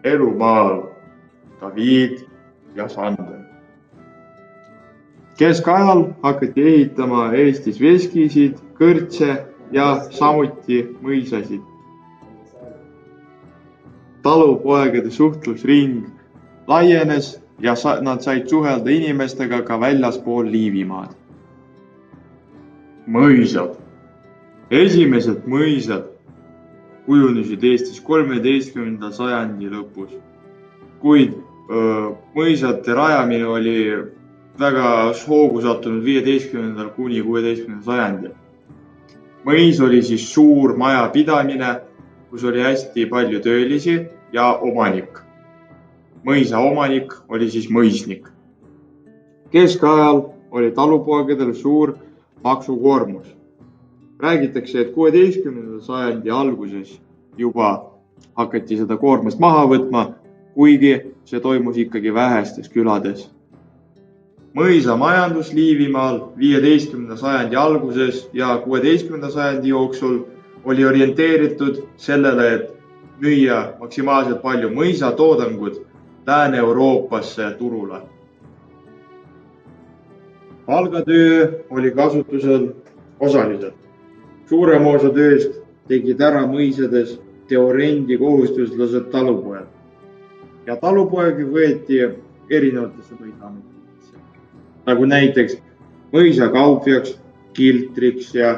Elumaal David ja Sander. Keskajal hakati ehitama Eestis veskisid, kõrtse ja samuti mõisasid. Talupoegade suhtlusring laienes ja nad said suhelda inimestega ka väljaspool Liivimaad. Mõisad. Esimesed mõisad kujunesid Eestis 13. sajandi lõpus, kuid mõisate rajamine oli väga hoogu sattunud 15. kuni 16. sajandil. Mõis oli siis suur majapidamine, kus oli hästi palju töölisi ja omanik. Mõisa omanik oli siis mõisnik. Keskajal oli talupoegadel suur maksukoormus. Räägitakse, et 16. sajandi alguses juba hakati seda koormust maha võtma, kuigi see toimus ikkagi vähestes külades. Mõisa majandus Liivimaal 15. sajandi alguses ja 16. sajandi jooksul oli orienteeritud sellele, et müüa maksimaalselt palju mõisatoodangut Lääne-Euroopasse turule. Palgatöö oli kasutusel osaliselt. Suurem osa tööst tegid ära mõisades teorendi kohustuslased talupojad. Ja talupoegi võeti erinevatesse mõisametitesse. Nagu näiteks mõisakaupjaks, kiltriks ja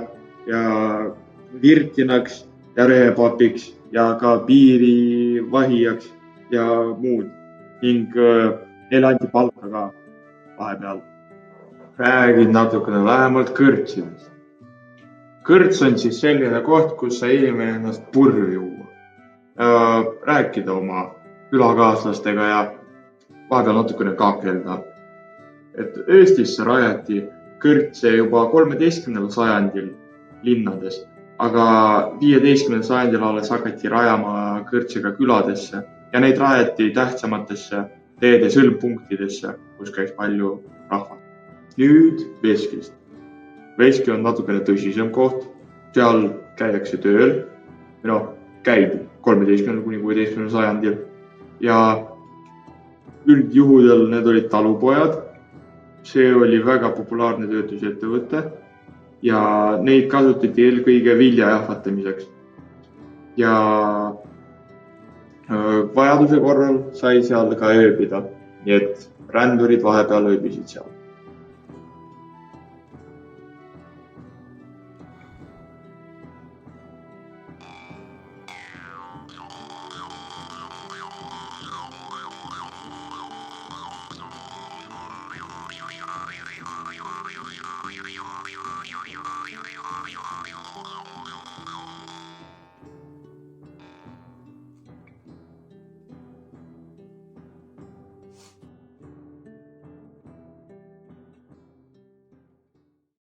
virtinaks ja rehepapiks ja ka piirivahijaks ja muud. Ning neile anti palka ka vahepeal. Räägin natukene lähemalt kõrtsidest. Kõrts on siis selline koht, kus sai inimene ennast purju juua. Rääkida oma külakaaslastega ja vahepeal natukene kakelda. Et Eestisse rajati kõrtse juba 13. sajandil linnades, aga 15. sajandil alles hakati rajama kõrtse ka küladesse ja neid rajati tähtsamatesse teede sõlmpunktidesse, kus käis palju rahva. Nüüd veskist. Veski on natukene tõsisem koht, seal käiakse tööl, käidi 13. kuni 16. sajandil ja üldjuhudel need olid talupojad. See oli väga populaarne töötusettevõte ja neid kasutati eelkõige vilja jahvatamiseks. Ja vajaduse korral sai seal ka ööbida, nii et rändurid vahepeal ööbisid seal.